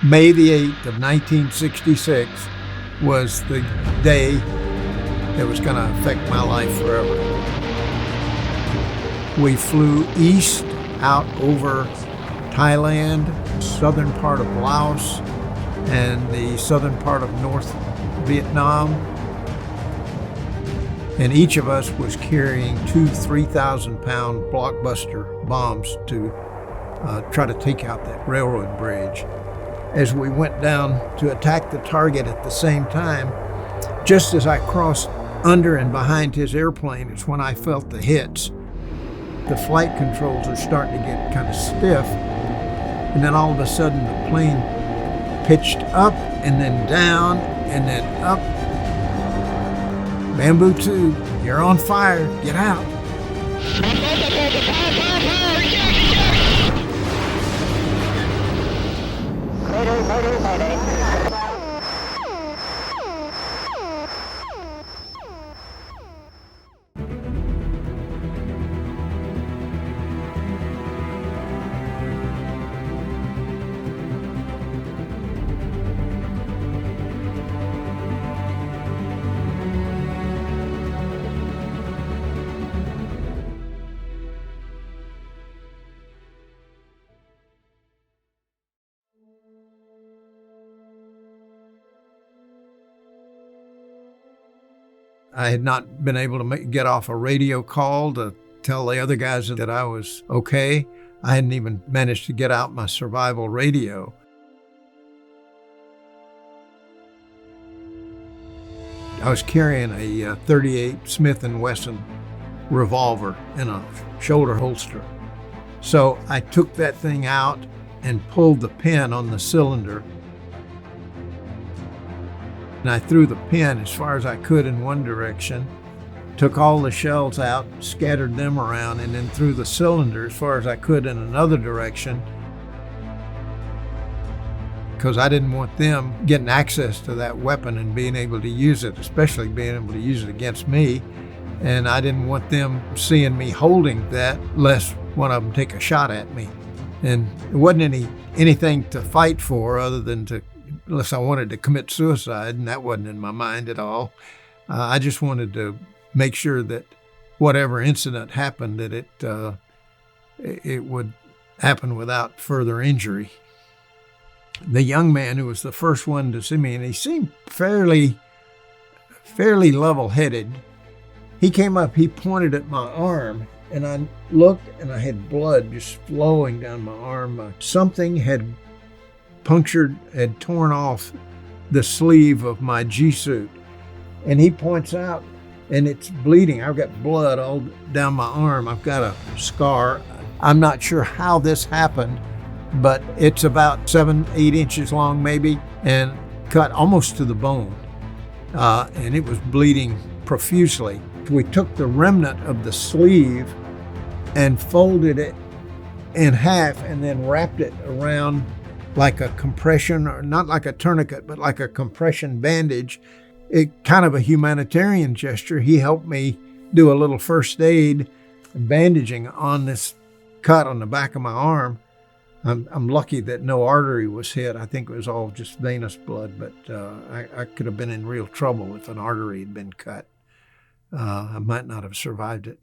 May the 8th of 1966 was the day that was going to affect my life forever. We flew east out over Thailand, southern part of Laos, and the southern part of North Vietnam. And each of us was carrying two 3,000-pound blockbuster bombs to try to take out that railroad bridge. As we went down to attack the target at the same time, just as I crossed under and behind his airplane is when I felt the hits. The flight controls are starting to get kind of stiff, and then all of a sudden the plane pitched up and then down and then up. Bamboo 2, you're on fire, get out. I had not been able to get off a radio call to tell the other guys that I was okay. I hadn't even managed to get out my survival radio. I was carrying a .38 Smith & Wesson revolver in a shoulder holster. So I took that thing out and pulled the pin on the cylinder. And I threw the pin as far as I could in one direction, took all the shells out, scattered them around, and then threw the cylinder as far as I could in another direction, because I didn't want them getting access to that weapon and being able to use it, especially being able to use it against me. And I didn't want them seeing me holding that, lest one of them take a shot at me. And it wasn't anything to fight for other than unless I wanted to commit suicide, and that wasn't in my mind at all. I just wanted to make sure that whatever incident happened, that it would happen without further injury. The young man who was the first one to see me, and he seemed fairly level-headed, he came up, he pointed at my arm, and I looked, and I had blood just flowing down my arm. Something had torn off the sleeve of my G-suit. And he points out, and it's bleeding. I've got blood all down my arm. I've got a scar. I'm not sure how this happened, but it's about 7-8 inches long maybe, and cut almost to the bone. And it was bleeding profusely. We took the remnant of the sleeve and folded it in half and then wrapped it around like a compression, or not like a tourniquet, but like a compression bandage. It kind of a humanitarian gesture. He helped me do a little first aid bandaging on this cut on the back of my arm. I'm lucky that no artery was hit. I think it was all just venous blood, but I could have been in real trouble if an artery had been cut. I might not have survived it.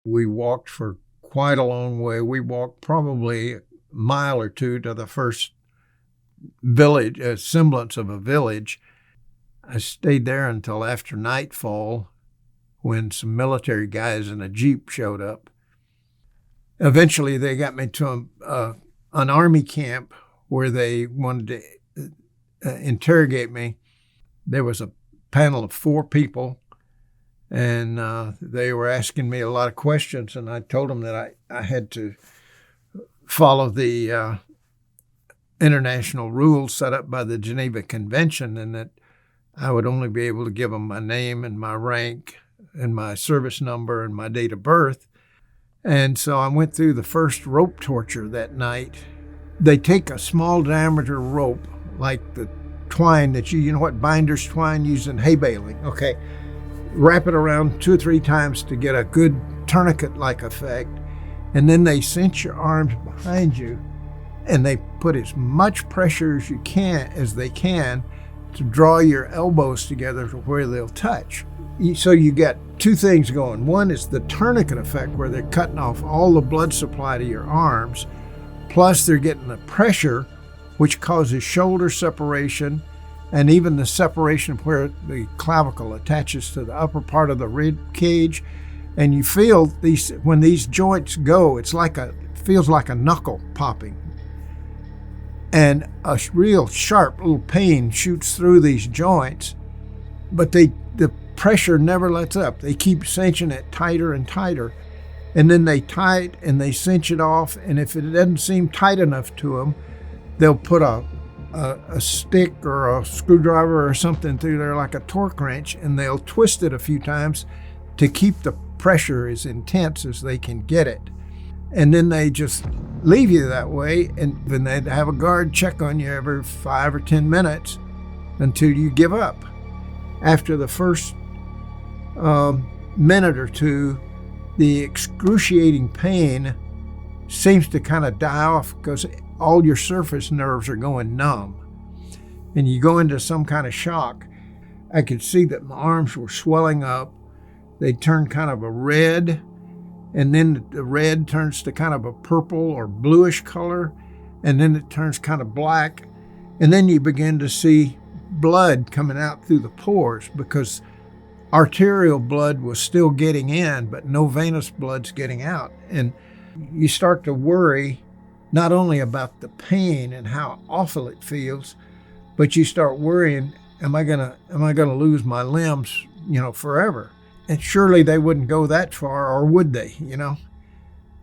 We walked for quite a long way. We walked probably mile or two to the first village, a semblance of a village. I stayed there until after nightfall, when some military guys in a Jeep showed up. Eventually, they got me to an army camp where they wanted to interrogate me. There was a panel of 4 people, and they were asking me a lot of questions, and I told them that I had to follow the international rules set up by the Geneva Convention, and that I would only be able to give them my name and my rank and my service number and my date of birth. And so I went through the first rope torture that night. They take a small diameter rope, like the twine that you know what binder's twine used in hay baling, okay? Wrap it around 2 or 3 times to get a good tourniquet-like effect. And then they cinch your arms behind you and they put as much pressure as they can to draw your elbows together to where they'll touch. So you get two things going. One is the tourniquet effect, where they're cutting off all the blood supply to your arms, plus they're getting the pressure, which causes shoulder separation and even the separation of where the clavicle attaches to the upper part of the rib cage. And you feel these, when these joints go, it feels like a knuckle popping. And a real sharp little pain shoots through these joints, but the pressure never lets up. They keep cinching it tighter and tighter, and then they tie it and they cinch it off, and if it doesn't seem tight enough to them, they'll put a stick or a screwdriver or something through there like a torque wrench, and they'll twist it a few times to keep the pressure as intense as they can get it. And then they just leave you that way, and then they'd have a guard check on you every 5 or 10 minutes until you give up. After the first minute or two, the excruciating pain seems to kind of die off because all your surface nerves are going numb, and you go into some kind of shock. I could see that my arms were swelling up. They turned kind of a red, and then the red turns to kind of a purple or bluish color, and then it turns kind of black, and then you begin to see blood coming out through the pores, because arterial blood was still getting in, but no venous blood's getting out. And you start to worry not only about the pain and how awful it feels, but you start worrying, am I gonna lose my limbs, forever? And surely they wouldn't go that far, or would they,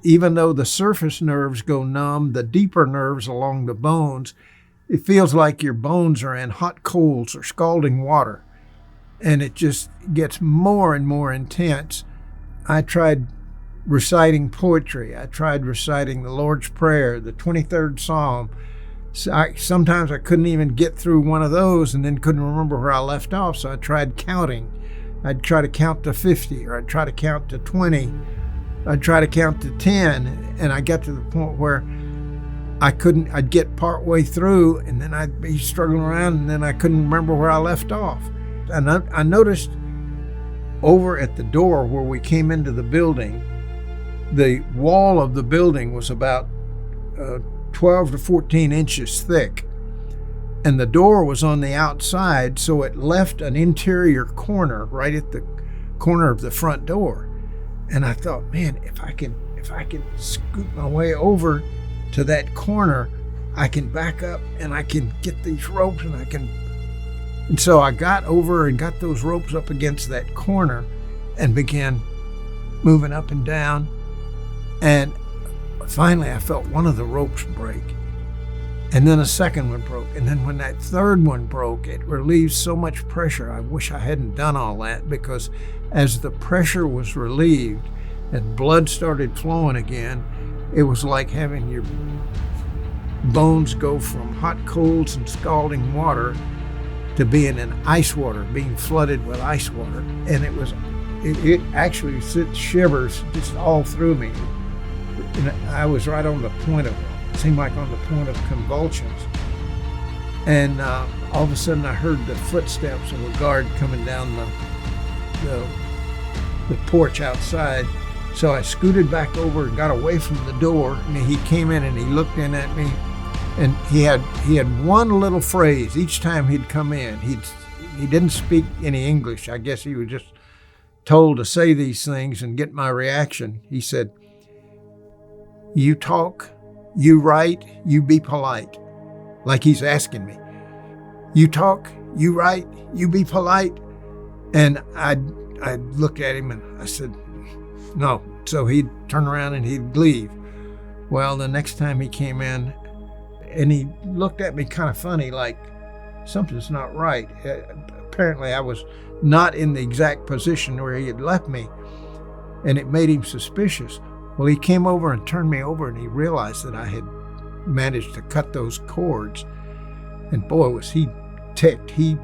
Even though the surface nerves go numb, the deeper nerves along the bones, it feels like your bones are in hot coals or scalding water. And it just gets more and more intense. I tried reciting poetry. I tried reciting the Lord's Prayer, the 23rd Psalm. Sometimes I couldn't even get through one of those and then couldn't remember where I left off, so I tried counting. I'd try to count to 50, or I'd try to count to 20. I'd try to count to 10, and I got to the point where I'd get part way through, and then I'd be struggling around, and then I couldn't remember where I left off. And I noticed over at the door where we came into the building, the wall of the building was about 12 to 14 inches thick. And the door was on the outside, so it left an interior corner right at the corner of the front door. And I thought, man, if I can scoot my way over to that corner, I can back up and I can get these ropes, and so I got over and got those ropes up against that corner and began moving up and down. And finally I felt one of the ropes break. And then a second one broke. And then when that third one broke, it relieved so much pressure. I wish I hadn't done all that, because as the pressure was relieved and blood started flowing again, it was like having your bones go from hot coals and scalding water to being in ice water, being flooded with ice water. And it actually sent shivers just all through me. And I was right on the point of, seemed like on the point of convulsions. And all of a sudden I heard the footsteps of a guard coming down the porch outside. So I scooted back over and got away from the door, and he came in and he looked in at me, and he had one little phrase each time he'd come in. He didn't speak any English. I guess he was just told to say these things and get my reaction. He said, "You talk, you write, you be polite." Like he's asking me. "You talk, you write, you be polite." And I looked at him and I said, "No." So he'd turn around and he'd leave. Well, the next time he came in, and he looked at me kind of funny, like something's not right. Apparently I was not in the exact position where he had left me, and it made him suspicious. Well, he came over and turned me over, and he realized that I had managed to cut those cords. And boy, was he ticked. He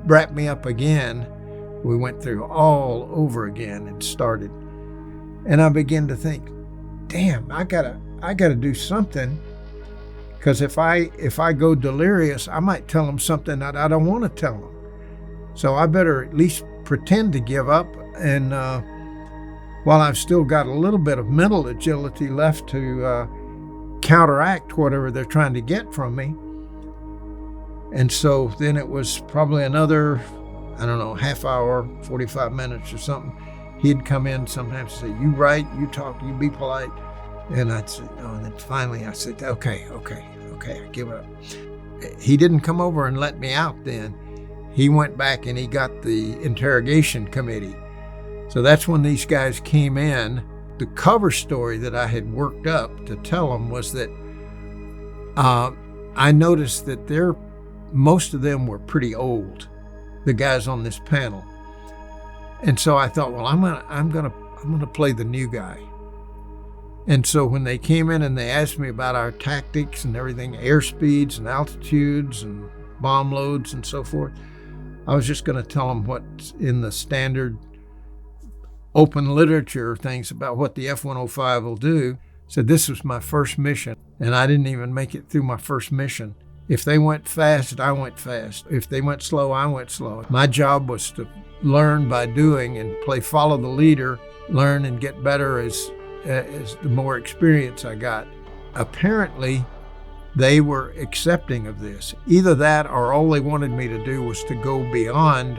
wrapped me up again. We went through all over again and started. And I began to think, damn, I gotta do something, Because if I go delirious, I might tell them something that I don't want to tell them. So I better at least pretend to give up. And while I've still got a little bit of mental agility left to counteract whatever they're trying to get from me. And so then it was probably another, I don't know, half hour, 45 minutes or something. He'd come in sometimes and say, "You write, you talk, you be polite." And I'd say, "No." And then finally I said, okay, I give it up. He didn't come over and let me out then. He went back and he got the interrogation committee. So that's when these guys came in. The cover story that I had worked up to tell them was that I noticed that most of them were pretty old, the guys on this panel. And so I thought, well, I'm gonna play the new guy. And so when they came in and they asked me about our tactics and everything, airspeeds and altitudes and bomb loads and so forth, I was just going to tell them what's in the standard open literature things about what the F-105 will do. So this was my first mission, and I didn't even make it through my first mission. If they went fast, I went fast. If they went slow, I went slow. My job was to learn by doing and follow the leader, learn and get better as the more experience I got. Apparently, they were accepting of this. Either that or all they wanted me to do was to go beyond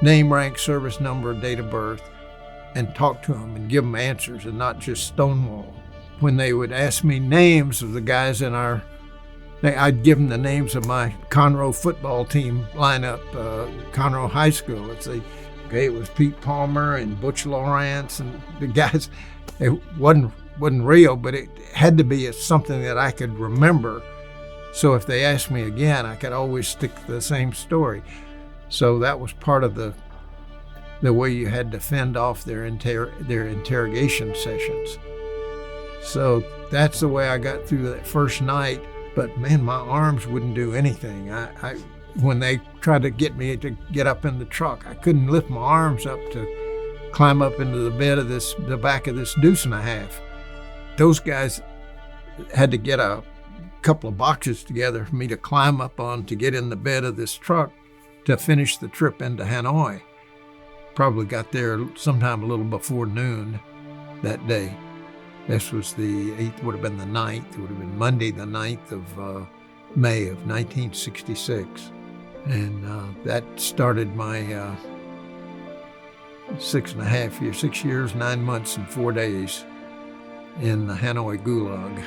name, rank, service number, date of birth, and talk to them and give them answers and not just stonewall. When they would ask me names of the guys in I'd give them the names of my Conroe football team lineup, Conroe High School. Let's say, okay, it was Pete Palmer and Butch Lawrence and the guys. It wasn't real, but it had to be something that I could remember. So if they asked me again, I could always stick to the same story. So that was part of the way you had to fend off their interrogation sessions. So that's the way I got through that first night. But man, my arms wouldn't do anything. When they tried to get me to get up in the truck, I couldn't lift my arms up to climb up into the back of this deuce and a half. Those guys had to get a couple of boxes together for me to climb up on to get in the bed of this truck to finish the trip into Hanoi. Probably got there sometime a little before noon that day. This was the 8th, would have been the 9th. It would have been Monday, the 9th of May of 1966. And that started my 6 years, 9 months, and 4 days in the Hanoi Gulag.